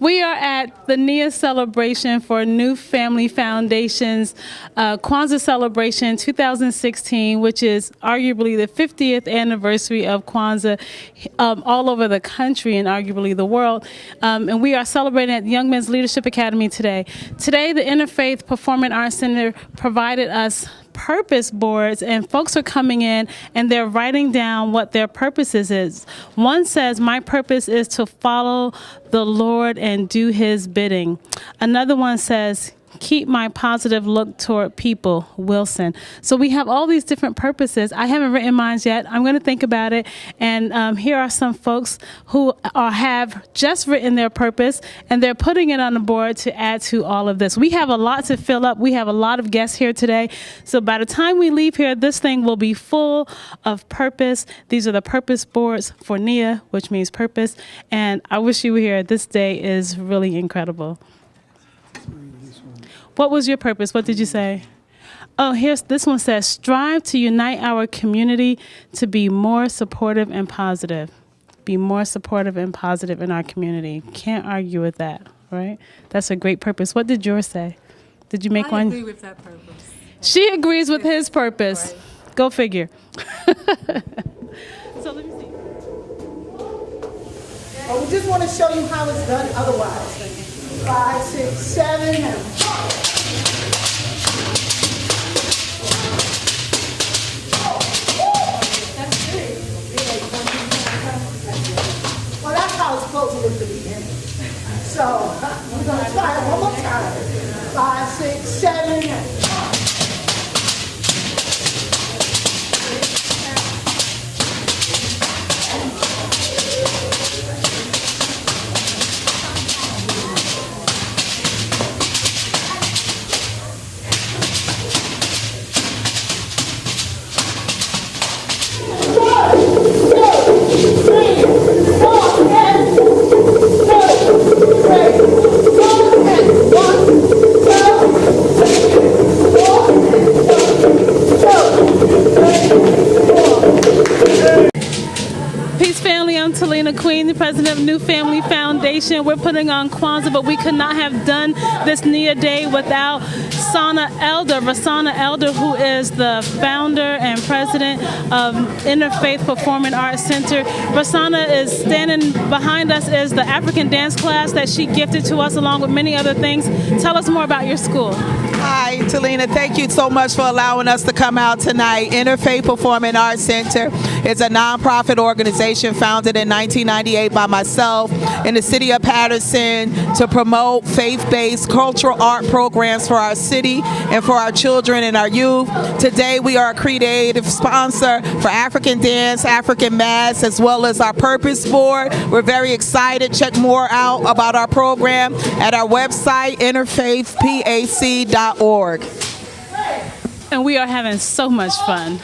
We are at the NIA celebration for New Family Foundation's Kwanzaa celebration 2016, which is arguably the 50th anniversary of Kwanzaa all over the country and arguably the world. And we are celebrating at the Young Men's Leadership Academy today. Today, the Interfaith Performing Arts Center provided us purpose boards, and folks are coming in and they're writing down what their purposes is. One says, "My purpose is to follow the Lord and do his bidding." Another one says, "Keep my positive look toward people, Wilson." So we have all these different purposes. I haven't written mine yet. I'm going to think about it. And here are some folks who have just written their purpose, and they're putting it on the board to add to all of this. We have a lot to fill up. We have a lot of guests here today. So by the time we leave here, this thing will be full of purpose. These are the purpose boards for NIA, which means purpose. And I wish you were here. This day is really incredible. What was your purpose? What did you say? Oh, this one says, "Strive to unite our community to be more supportive and positive." Be more supportive and positive in our community. Can't argue with that, right? That's a great purpose. What did yours say? Did you make one? I agree with that purpose. She agrees with his purpose. Right. Go figure. So let me see. We just want to show you how it's done otherwise. 5, 6, 7, and well, that's how it's supposed to look at the beginning. So we're going to try it one more time. 5, 6, 7, and Queen, the president of New Family Foundation. We're putting on Kwanzaa, but we could not have done this NIA Day without Rosanna Elder, who is the founder and president of Interfaith Performing Arts Center. Rosanna is standing behind us is the African dance class that she gifted to us along with many other things. Tell us more about your school. Hi, Talina. Thank you so much for allowing us to come out tonight. Interfaith Performing Arts Center is a nonprofit organization founded in 1998 by myself in the city of Paterson to promote faith-based cultural art programs for our city and for our children and our youth. Today, we are a creative sponsor for African dance, African mass, as well as our purpose board. We're very excited. Check more out about our program at our website, interfaithpac.org. And we are having so much fun.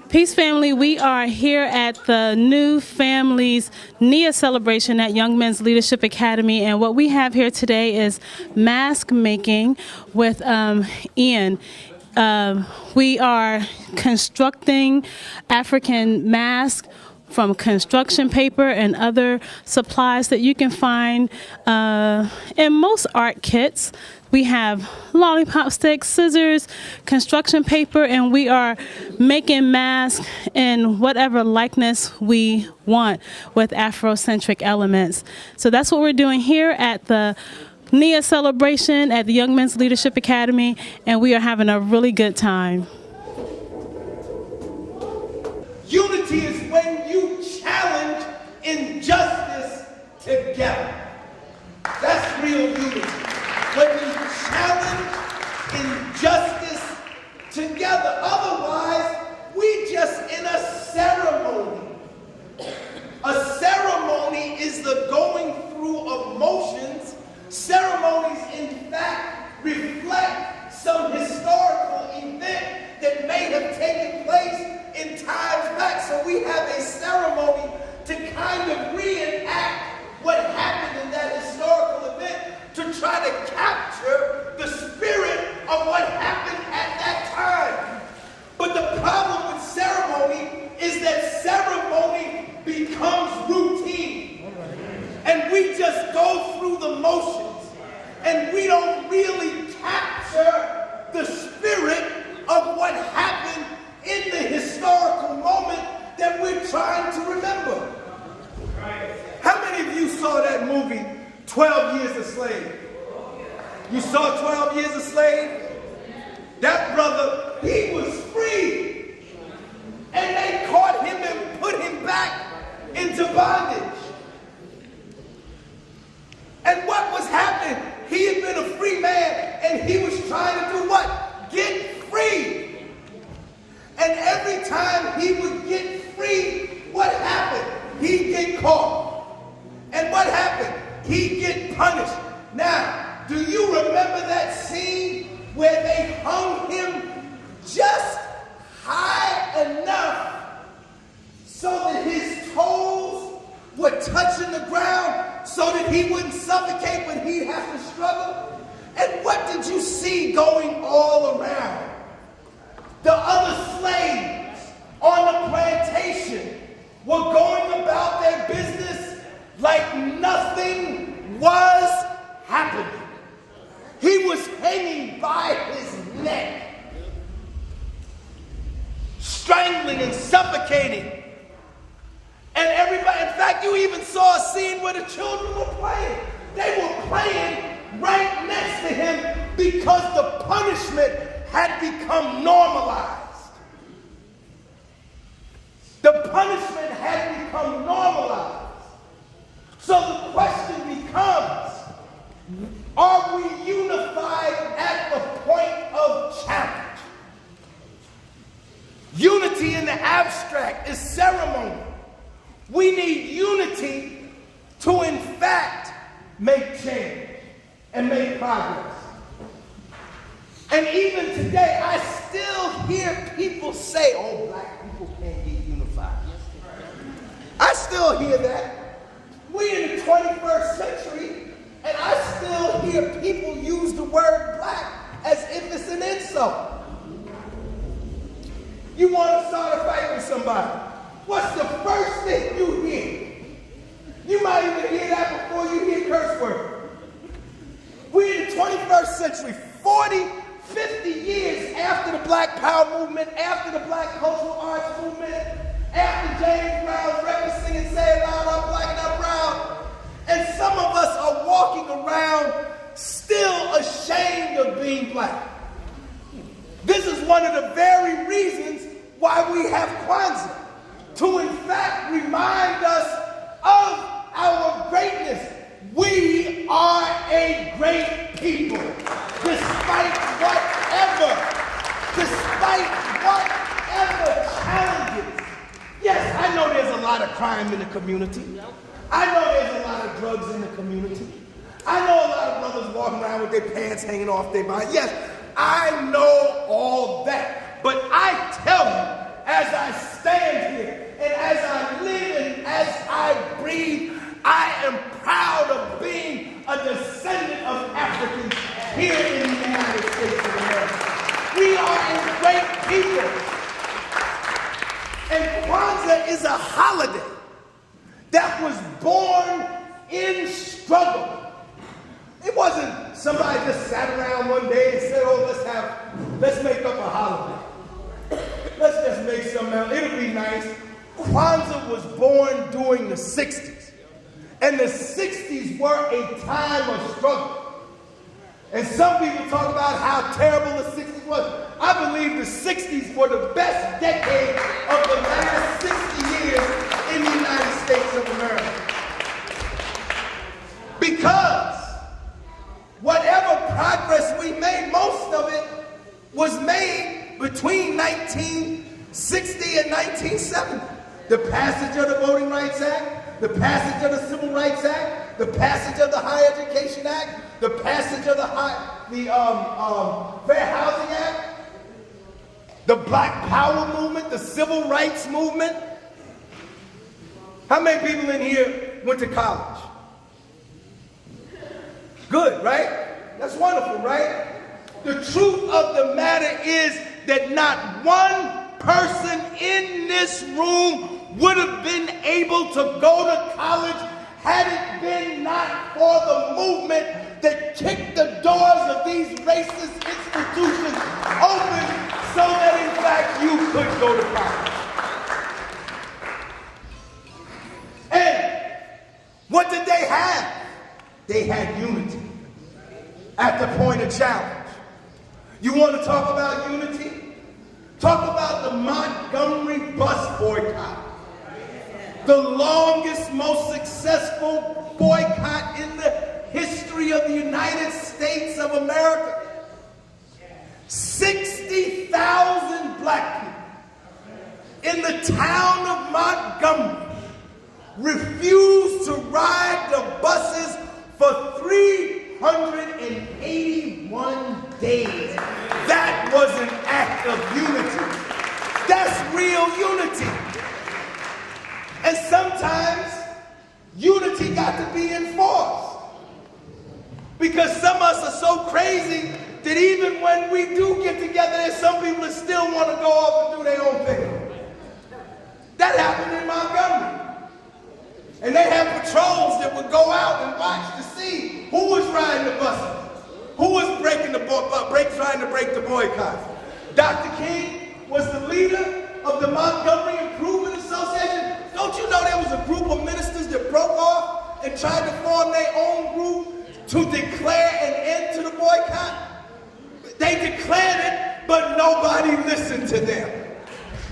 Peace family, we are here at the New Family's NIA celebration at Young Men's Leadership Academy, and what we have here today is mask making with Ian. We are constructing African masks from construction paper and other supplies that you can find in most art kits. We have lollipop sticks, scissors, construction paper, and we are making masks in whatever likeness we want with Afrocentric elements. So that's what we're doing here at the NIA celebration at the Young Men's Leadership Academy, and we are having a really good time. Unity is when you challenge injustice together. That's real unity. When you challenge injustice together. Otherwise, we just in a ceremony. A ceremony is the going through of motions. Ceremonies, in fact, reflect some historical event that may have taken place in times back. So we have a ceremony to kind of reenact what happened in that historical event, to try to capture the spirit of what happened at that time. But the problem with ceremony is that ceremony becomes routine. just go through the motions, and we don't really capture the spirit of what happened in the historical moment that we're trying to remember. How many of you saw that movie, 12 Years a Slave? You saw 12 Years a Slave? That brother, he was free. And they caught him and put him back into bondage. And what was happening? He had been a free man, and he was trying to do what? Get free. And every time he would get free, what happened? He'd get caught. And what happened? He'd get punished. Now, do you remember that scene where they hung him just high enough so that his toes were touching the ground so that he wouldn't suffocate when he'd have to struggle? And what did you see going all around? The other slaves on the plantation were going about their business like nothing was happening. He was hanging by his neck, strangling and suffocating. And everybody, in fact, you even saw a scene where the children were playing. They were playing right next to him because the punishment had become normalized. The punishment had become normalized. So the question becomes, are we unified at the point of challenge? Unity in the abstract is ceremony. We need unity to, in fact, make change and make progress. And even today, I still hear people say, oh, black people can't get unified. I still hear that. We're in the 21st century, and I still hear people use the word black as if it's an insult. You want to start a fight with somebody. What's the first thing you hear? You might even hear that before you hear curse word. We're in the 21st century, 40, 50 years after the Black Power movement, after the Black Cultural Arts movement, after James Brown's record singing, say it loud, I'm black and I'm brown. And some of us are walking around still ashamed of being black. This is one of the very reasons why we have Kwanzaa, to in fact remind us of our greatness. We are a great people, despite whatever challenges. Yes, I know there's a lot of crime in the community. I know there's a lot of drugs in the community. I know a lot of brothers walking around with their pants hanging off their body. Yes, I know all that. But I tell you, as I stand here, and as I live and as I breathe, I am proud of being a descendant of Africans here in the United States of America. We are a great people. And Kwanzaa is a holiday that was born in struggle. It wasn't somebody just sat around one day and said, oh, let's make up a holiday. Let's just make something else. It'll be nice. Kwanzaa was born during the 60s. And the 60s were a time of struggle. And some people talk about how terrible the 60s was. I believe the 60s were the best decade of the last 60 years in the United States of America. Because whatever progress we made, most of it was made between 1960 and 1970. The passage of the Voting Rights Act, the passage of the Civil Rights Act, the passage of the Higher Education Act, the passage of the Fair Housing Act, the Black Power movement, the Civil Rights movement. How many people in here went to college? Good, right? That's wonderful, right? The truth of the matter is that not one person in this room would have been able to go to college had it been not for the movement that kicked the doors of these racist institutions open so that in fact you could go to college. And what did they have? They had unity at the point of challenge. You want to talk about unity? Talk about the Montgomery bus boycott. The longest, most successful boycott in the history of the United States of America. 60,000 black people in the town of Montgomery refused to ride the buses for 381 days. That was an act of unity. That's real unity. And sometimes unity got to be enforced. Because some of us are so crazy that even when we do get together, there's some people that still want to go off and do their own thing. That happened in Montgomery. And they had patrols that would go out and watch to see who was riding the buses, who was trying to break the boycott. Dr. King was the leader of the Montgomery Improvement Association. Don't you know there was a group of ministers that broke off and tried to form their own group to declare an end to the boycott? They declared it, but nobody listened to them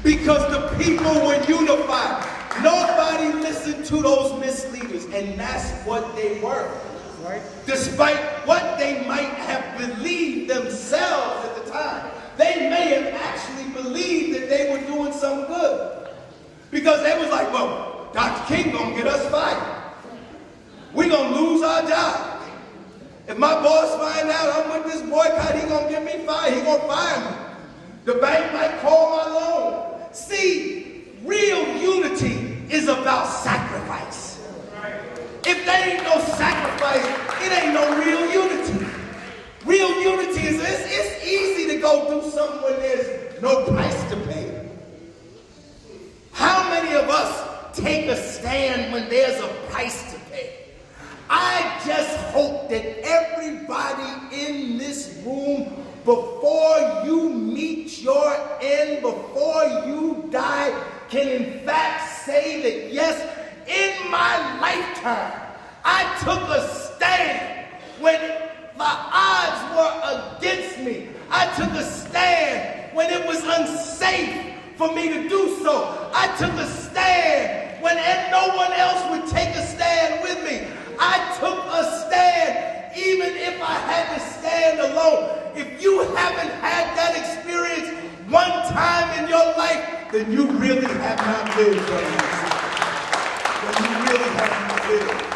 because the people were unified. Nobody listened to those misleaders, and that's what they were. Right? Despite what they might have believed themselves at the time, they may have actually believed that they were doing some good. Because they was like, well, Dr. King gonna get us fired. We gonna lose our job. If my boss find out I'm with this boycott, he gonna get me fired. He gonna fire me. The bank might call my loan. See, real unity is about sacrifice. If there ain't no sacrifice, it ain't no real unity. Real unity is, it's easy to go do something when there's no price to pay. How many of us take a stand when there's a price to pay? I just hope that everybody in this room, before you meet your end, before you die, can in fact say that yes, in my lifetime, I took a stand when my odds were against me. I took a stand when it was unsafe for me to do so. I took a stand when no one else would take a stand with me. I took a stand even if I had to stand alone. If you haven't had that experience one time in your life, then you really have not lived. Then you really have not lived.